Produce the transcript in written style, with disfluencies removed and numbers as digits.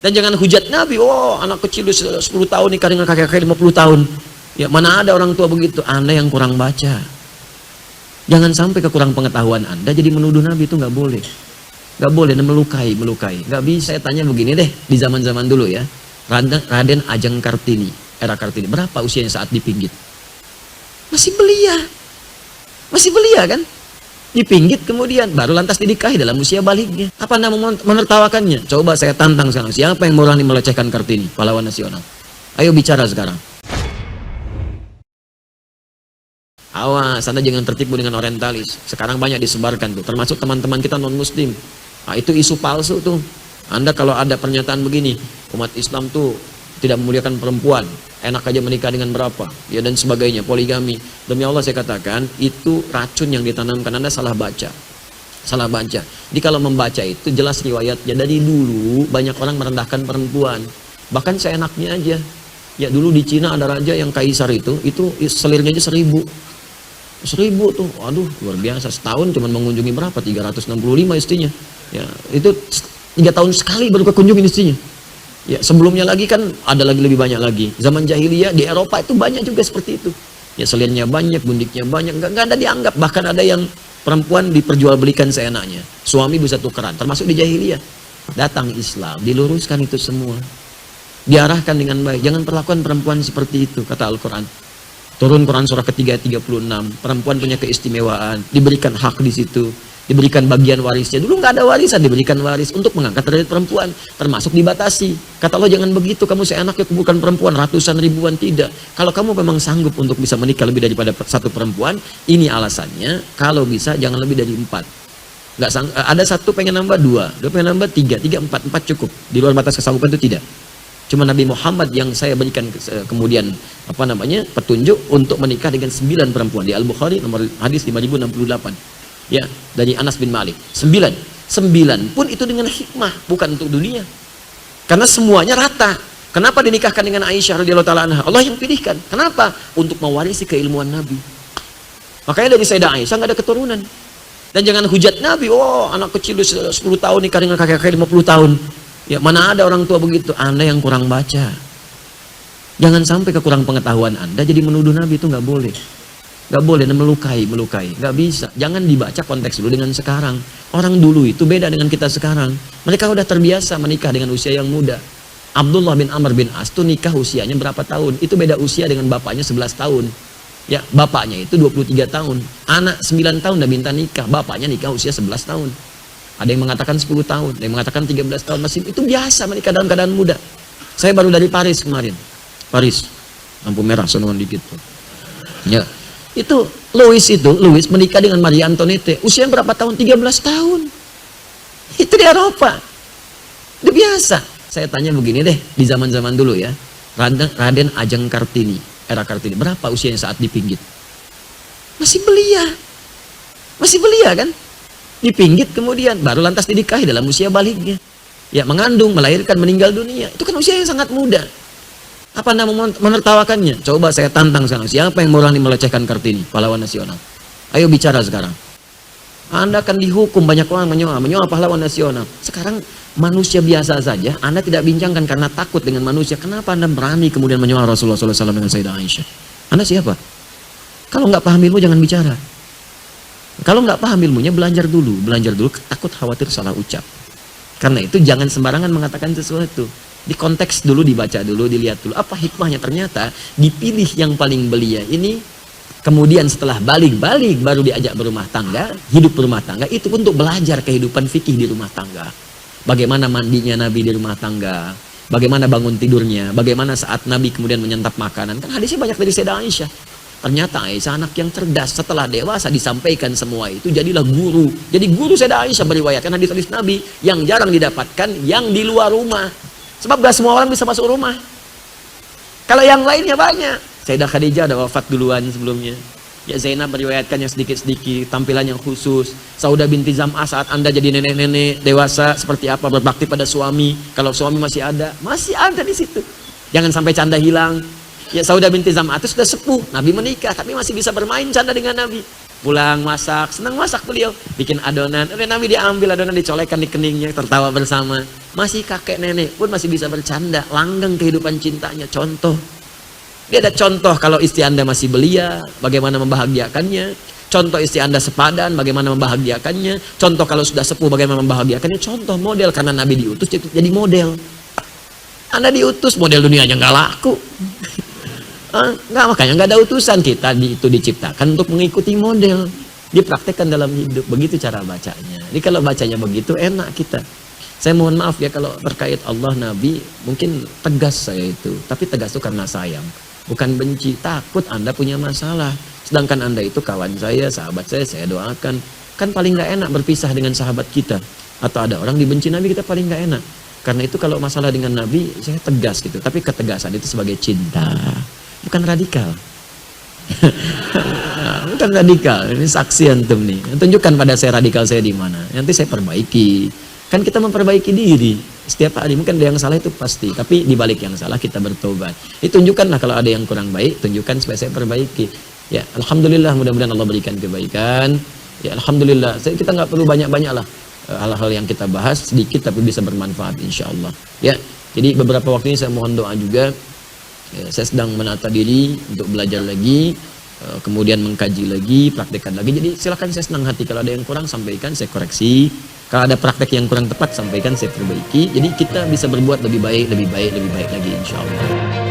Dan jangan hujat Nabi, oh anak kecil 10 tahun nikah dengan kakek-kakek 50 tahun. Ya mana ada orang tua begitu, Anda yang kurang baca. Jangan sampai kekurang pengetahuan Anda jadi menuduh Nabi, itu nggak boleh. Nggak boleh, dan melukai. Nggak bisa. Saya tanya begini deh, di zaman-zaman dulu ya, Raden Ajeng Kartini, era Kartini, berapa usianya saat dipinggit? Masih belia kan? Dipinggit kemudian baru lantas dinikahi dalam usia baliknya. Apa Anda menertawakannya? Coba saya tantang sekarang, siapa yang berani melecehkan Kartini, pahlawan nasional? Ayo bicara sekarang. Awas, Anda jangan tertipu dengan orientalis. Sekarang banyak disebarkan tuh, termasuk teman-teman kita non-muslim. Nah, itu isu palsu tuh. Anda kalau ada pernyataan begini, umat Islam tuh tidak memuliakan perempuan, enak aja menikah dengan berapa, ya dan sebagainya, poligami. Demi Allah saya katakan, itu racun yang ditanamkan. Anda salah baca. Jadi kalau membaca itu jelas riwayatnya. Dari dulu banyak orang merendahkan perempuan. Bahkan seenaknya aja. Ya dulu di Cina ada raja yang kaisar itu selirnya aja 1000 tuh, waduh luar biasa. Setahun cuma mengunjungi berapa? 365 istrinya. Ya itu 3 tahun sekali baru kekunjungin istrinya. Ya sebelumnya lagi kan ada lagi lebih banyak lagi. Zaman jahiliyah di Eropa itu banyak juga seperti itu. Ya selirnya banyak, bundiknya banyak, nggak ada dianggap. Bahkan ada yang perempuan diperjualbelikan seenaknya. Suami bisa tukeran, termasuk di jahiliyah. Datang Islam, diluruskan itu semua. Diarahkan dengan baik. Jangan perlakukan perempuan seperti itu, kata Al-Quran. Turun Quran surah ketiga 36. Perempuan punya keistimewaan, diberikan hak di situ. Diberikan bagian warisnya. Dulu nggak ada warisan, diberikan waris untuk mengangkat derajat perempuan, termasuk dibatasi. Kata Allah, jangan begitu, kamu seenaknya bukan perempuan ratusan ribuan, tidak. Kalau kamu memang sanggup untuk bisa menikah lebih daripada satu perempuan, ini alasannya. Kalau bisa jangan lebih dari 4. Nggak ada satu pengen nambah 2, pengen nambah 3, 4 cukup. Di luar batas kesanggupan itu tidak. Cuma Nabi Muhammad yang saya berikan kemudian petunjuk untuk menikah dengan 9 perempuan. Di Al-Bukhari nomor hadis 5068. Ya, dari Anas bin Malik. 9 pun itu dengan hikmah, bukan untuk dunia. Karena semuanya rata. Kenapa dinikahkan dengan Aisyah radhiyallahu taala anha? Allah yang pilihkan. Kenapa? Untuk mewarisi keilmuan Nabi. Makanya dari Sayyidah Aisyah nggak ada keturunan. Dan jangan hujat Nabi, oh anak kecil 10 tahun nikah dengan kakek-kakek 50 tahun. Ya mana ada orang tua begitu, Anda yang kurang baca. Jangan sampai kekurang pengetahuan Anda jadi menuduh Nabi, itu nggak boleh. Nggak boleh, dan melukai, nggak bisa. Jangan dibaca konteks dulu dengan sekarang. Orang dulu itu beda dengan kita sekarang. Mereka udah terbiasa menikah dengan usia yang muda. Abdullah bin Amr bin As itu nikah usianya berapa tahun? Itu beda usia dengan bapaknya 11 tahun. Ya, bapaknya itu 23 tahun. Anak 9 tahun udah minta nikah, bapaknya nikah usia 11 tahun. Ada yang mengatakan 10 tahun, ada yang mengatakan 13 tahun. Masih itu biasa menikah dalam keadaan muda. Saya baru dari Paris kemarin. Paris, lampu merah, sonoan dikit. Ya. Itu Louis menikah dengan Maria Antoinette usia berapa tahun? 13 tahun. Itu di Eropa. Itu biasa. Saya tanya begini deh, di zaman-zaman dulu ya, Raden Ajeng Kartini, era Kartini, berapa usianya saat dipinggit? Masih belia kan? Dipinggit kemudian baru lantas dinikahi dalam usia baliknya. Ya mengandung, melahirkan, meninggal dunia. Itu kan usia yang sangat muda. Apa Anda menertawakannya? Coba saya tantang sekarang, siapa yang berani melecehkan Kartini, pahlawan nasional? Ayo bicara sekarang. Anda akan dihukum, banyak orang menyoal pahlawan nasional. Sekarang manusia biasa saja, Anda tidak bincangkan karena takut dengan manusia. Kenapa Anda berani kemudian menyoal Rasulullah SAW dengan Sayyidah Aisyah? Anda siapa? Kalau nggak paham ilmu jangan bicara. Kalau nggak paham ilmunya belajar dulu, takut khawatir salah ucap. Karena itu jangan sembarangan mengatakan sesuatu. Di konteks dulu, dibaca dulu, dilihat dulu apa hikmahnya. Ternyata dipilih yang paling belia ini, kemudian setelah balik baru diajak berumah tangga, hidup berumah tangga, itu untuk belajar kehidupan fikih di rumah tangga. Bagaimana mandinya Nabi di rumah tangga, bagaimana bangun tidurnya, bagaimana saat Nabi kemudian menyantap makanan. Kan hadisnya banyak dari Sayyidah Aisyah. Ternyata Aisyah anak yang cerdas, setelah dewasa disampaikan semua itu, jadilah guru. Jadi guru Sayyidah Aisyah meriwayatkan hadis-hadis Nabi yang jarang didapatkan yang di luar rumah. Sebab gak semua orang bisa masuk rumah. Kalau yang lainnya banyak. Sayyidah Khadijah ada wafat duluan sebelumnya. Ya Zainab meriwayatkan yang sedikit-sedikit, tampilan yang khusus. Saudah binti Zam'ah saat Anda jadi nenek-nenek dewasa seperti apa berbakti pada suami. Kalau suami masih ada di situ. Jangan sampai canda hilang. Ya Saudah binti Zam'ah itu sudah sepuh, Nabi menikah tapi masih bisa bermain canda dengan Nabi. pulang masak, senang masak beliau, bikin adonan, Nabi diambil adonan dicolekkan di keningnya, tertawa bersama. Masih kakek nenek pun masih bisa bercanda, langgeng kehidupan cintanya. Contoh, dia ada contoh kalau istri Anda masih belia, bagaimana membahagiakannya. Contoh istri Anda sepadan, bagaimana membahagiakannya. Contoh kalau sudah sepuh, bagaimana membahagiakannya. Contoh model, karena Nabi diutus jadi model. Anda diutus, model dunianya nggak laku. Nggak, makanya nggak ada utusan. Kita itu diciptakan untuk mengikuti model, dipraktekkan dalam hidup. Begitu cara bacanya. Jadi kalau bacanya begitu enak kita. Saya mohon maaf ya kalau terkait Allah, Nabi, mungkin tegas saya itu. Tapi tegas itu karena sayang, bukan benci. Takut Anda punya masalah. Sedangkan Anda itu kawan saya, sahabat saya doakan. Kan paling nggak enak berpisah dengan sahabat kita. Atau ada orang dibenci Nabi, kita paling nggak enak. Karena itu kalau masalah dengan Nabi, saya tegas gitu. Tapi ketegasan itu sebagai cinta, bukan radikal. Bukan radikal. Ini saksi antum nih. Tunjukkan pada saya radikal saya di mana. Nanti saya perbaiki. Kan kita memperbaiki diri setiap hari. Mungkin ada yang salah itu pasti. Tapi di balik yang salah kita bertobat. Tunjukkanlah kalau ada yang kurang baik. Tunjukkan supaya saya perbaiki. Ya, alhamdulillah, mudah-mudahan Allah berikan kebaikan. Ya, alhamdulillah. Kita nggak perlu banyak-banyak lah. Hal-hal yang kita bahas sedikit tapi bisa bermanfaat insya Allah. Ya, jadi beberapa waktu ini saya mohon doa juga. Ya, saya sedang menata diri untuk belajar lagi, kemudian mengkaji lagi, praktekkan lagi. Jadi silakan, saya senang hati. Kalau ada yang kurang sampaikan, saya koreksi. Kalau ada praktek yang kurang tepat sampaikan, saya perbaiki. Jadi kita bisa berbuat lebih baik lagi insya Allah.